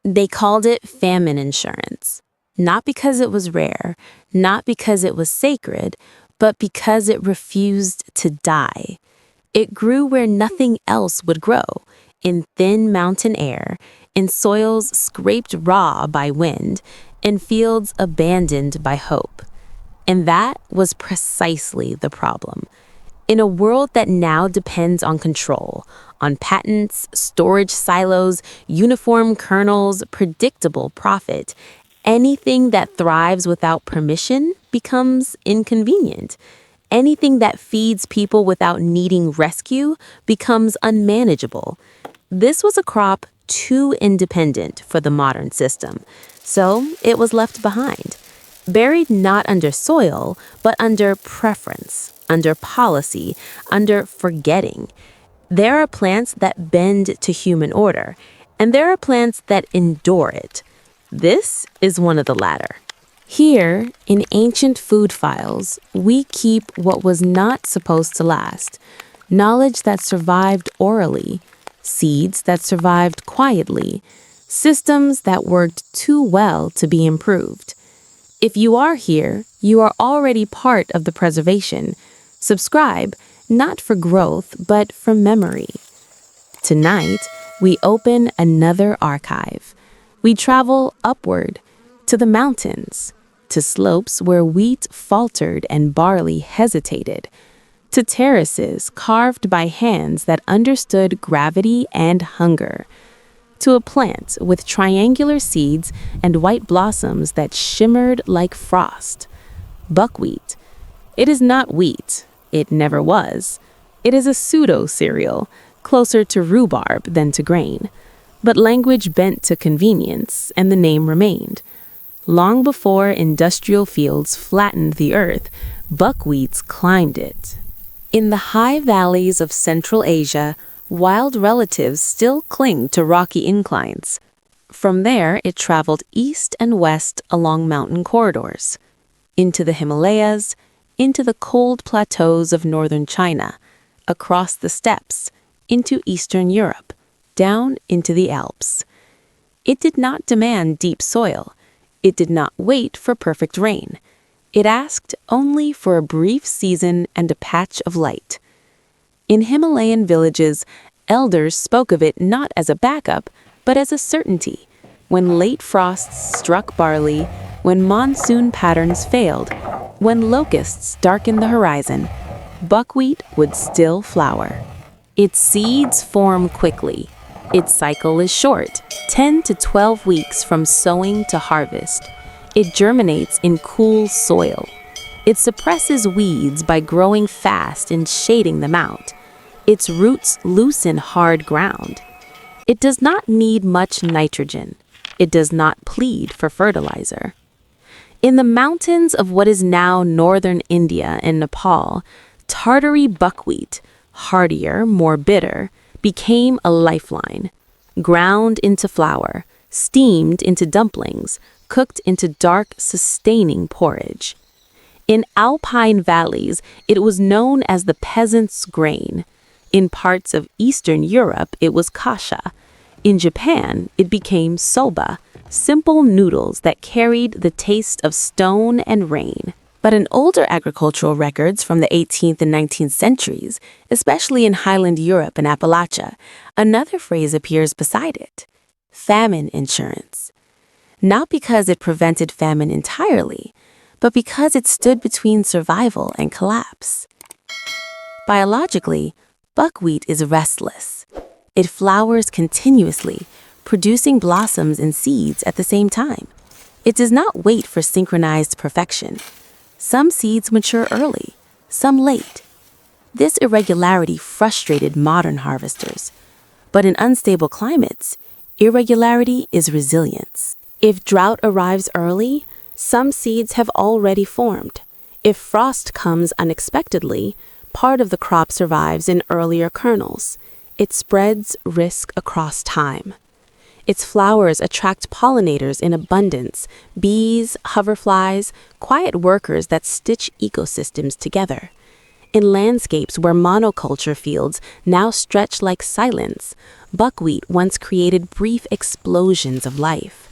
They called it famine insurance, not because it was rare, not because it was sacred, but because it refused to die. It grew where nothing else would grow, in thin mountain air, in soils scraped raw by wind, in fields abandoned by hope. And that was precisely the problem. In a world that now depends on control, on patents, storage silos, uniform kernels, predictable profit, anything that thrives without permission becomes inconvenient. Anything that feeds people without needing rescue becomes unmanageable. This was a crop too independent for the modern system, so it was left behind, buried not under soil, but under preference, under policy, under forgetting. There are plants that bend to human order, and there are plants that endure it. This is one of the latter. Here, in ancient food files, we keep what was not supposed to last, knowledge that survived orally, seeds that survived quietly, systems that worked too well to be improved. If you are here, you are already part of the preservation. Subscribe, not for growth, but for memory. Tonight, we open another archive. We travel upward, to the mountains, to slopes where wheat faltered and barley hesitated, to terraces carved by hands that understood gravity and hunger, to a plant with triangular seeds and white blossoms that shimmered like frost. Buckwheat. It is not wheat. It never was. It is a pseudo-cereal, closer to rhubarb than to grain. But language bent to convenience, and the name remained. Long before industrial fields flattened the earth, buckwheats climbed it. In the high valleys of Central Asia, wild relatives still cling to rocky inclines. From there, it traveled east and west along mountain corridors, into the Himalayas, into the cold plateaus of northern China, across the steppes, into Eastern Europe, down into the Alps. It did not demand deep soil. It did not wait for perfect rain. It asked only for a brief season and a patch of light. In Himalayan villages, elders spoke of it not as a backup, but as a certainty. When late frosts struck barley, when monsoon patterns failed, when locusts darkened the horizon, buckwheat would still flower. Its seeds form quickly. Its cycle is short, 10 to 12 weeks from sowing to harvest. It germinates in cool soil. It suppresses weeds by growing fast and shading them out. Its roots loosen hard ground. It does not need much nitrogen. It does not plead for fertilizer. In the mountains of what is now northern India and Nepal, Tartary buckwheat, hardier, more bitter, became a lifeline. Ground into flour, steamed into dumplings, cooked into dark, sustaining porridge. In alpine valleys, it was known as the peasant's grain. In parts of Eastern Europe, it was kasha. In Japan, it became soba, simple noodles that carried the taste of stone and rain. But in older agricultural records from the 18th and 19th centuries, especially in Highland Europe and Appalachia, another phrase appears beside it: famine insurance. Not because it prevented famine entirely, but because it stood between survival and collapse. Biologically, buckwheat is restless. It flowers continuously, producing blossoms and seeds at the same time. It does not wait for synchronized perfection. Some seeds mature early, some late. This irregularity frustrated modern harvesters. But in unstable climates, irregularity is resilience. If drought arrives early, some seeds have already formed. If frost comes unexpectedly, part of the crop survives in earlier kernels. It spreads risk across time. Its flowers attract pollinators in abundance, bees, hoverflies, quiet workers that stitch ecosystems together. In landscapes where monoculture fields now stretch like silence, buckwheat once created brief explosions of life.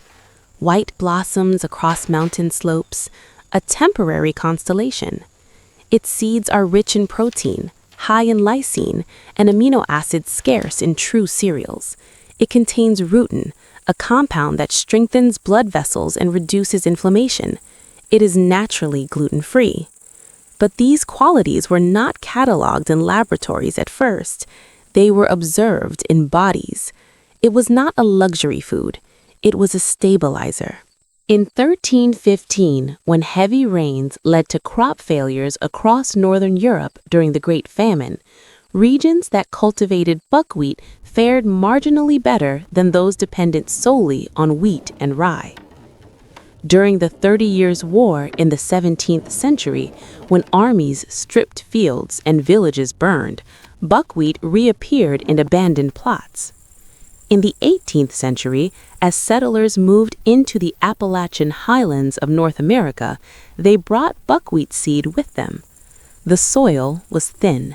White blossoms across mountain slopes, a temporary constellation. Its seeds are rich in protein, high in lysine, and amino acids scarce in true cereals. It contains rutin, a compound that strengthens blood vessels and reduces inflammation. It is naturally gluten-free. But these qualities were not cataloged in laboratories at first. They were observed in bodies. It was not a luxury food. It was a stabilizer. In 1315, when heavy rains led to crop failures across northern Europe during the Great Famine, regions that cultivated buckwheat fared marginally better than those dependent solely on wheat and rye. During the 30 Years' War in the 17th century, when armies stripped fields and villages burned, buckwheat reappeared in abandoned plots. In the 18th century, as settlers moved into the Appalachian highlands of North America, they brought buckwheat seed with them. The soil was thin,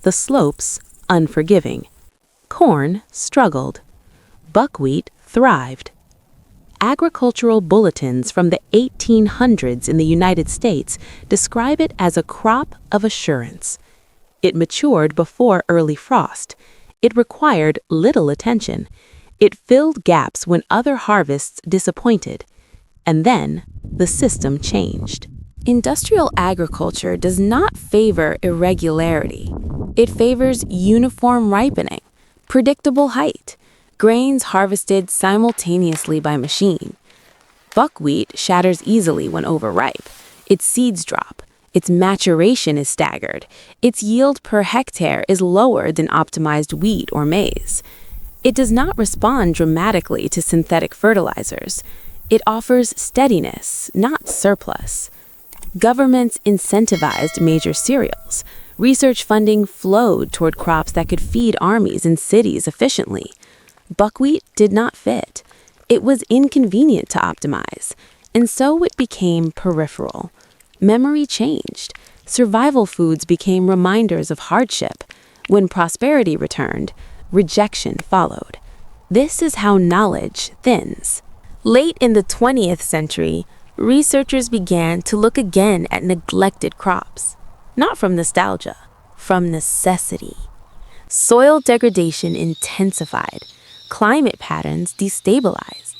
the slopes unforgiving. Corn struggled. Buckwheat thrived. Agricultural bulletins from the 1800s in the United States describe it as a crop of assurance. It matured before early frost. It required little attention. It filled gaps when other harvests disappointed. And then the system changed. Industrial agriculture does not favor irregularity. It favors uniform ripening, predictable height, grains harvested simultaneously by machine. Buckwheat shatters easily when overripe. Its seeds drop. Its maturation is staggered. Its yield per hectare is lower than optimized wheat or maize. It does not respond dramatically to synthetic fertilizers. It offers steadiness, not surplus. Governments incentivized major cereals. Research funding flowed toward crops that could feed armies and cities efficiently. Buckwheat did not fit. It was inconvenient to optimize, and so it became peripheral. Memory changed. Survival foods became reminders of hardship. When prosperity returned, rejection followed. This is how knowledge thins. Late in the 20th century, researchers began to look again at neglected crops, not from nostalgia, from necessity. Soil degradation intensified. Climate patterns destabilized.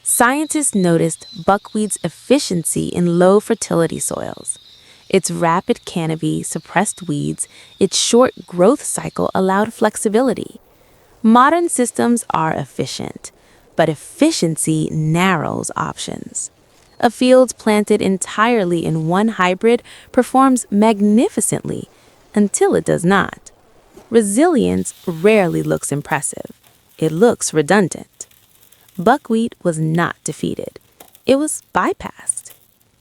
Scientists noticed buckwheat's efficiency in low fertility soils. Its rapid canopy suppressed weeds. Its short growth cycle allowed flexibility. Modern systems are efficient, but efficiency narrows options. A field planted entirely in one hybrid performs magnificently until it does not. Resilience rarely looks impressive. It looks redundant. Buckwheat was not defeated. It was bypassed.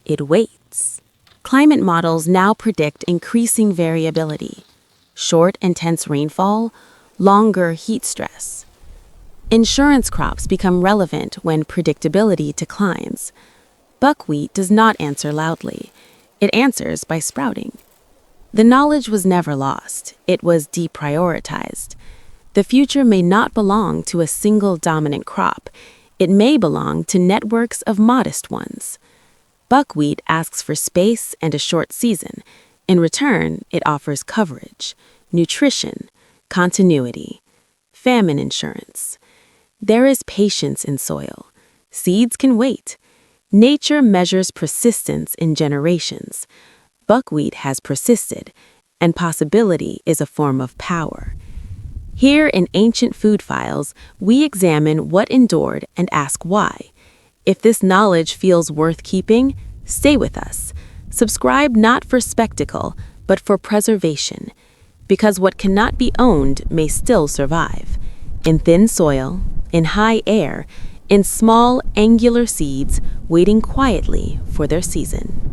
It waits. Climate models now predict increasing variability. Short, intense rainfall, longer heat stress. Insurance crops become relevant when predictability declines. Buckwheat does not answer loudly. It answers by sprouting. The knowledge was never lost. It was deprioritized. The future may not belong to a single dominant crop. It may belong to networks of modest ones. Buckwheat asks for space and a short season. In return, it offers coverage, nutrition, continuity, famine insurance. There is patience in soil. Seeds can wait. Nature measures persistence in generations. Buckwheat has persisted, and possibility is a form of power. Here in Ancient Food Files, we examine what endured and ask why. If this knowledge feels worth keeping, stay with us. Subscribe not for spectacle, but for preservation, because what cannot be owned may still survive. In thin soil, in high air, in small, angular seeds waiting quietly for their season.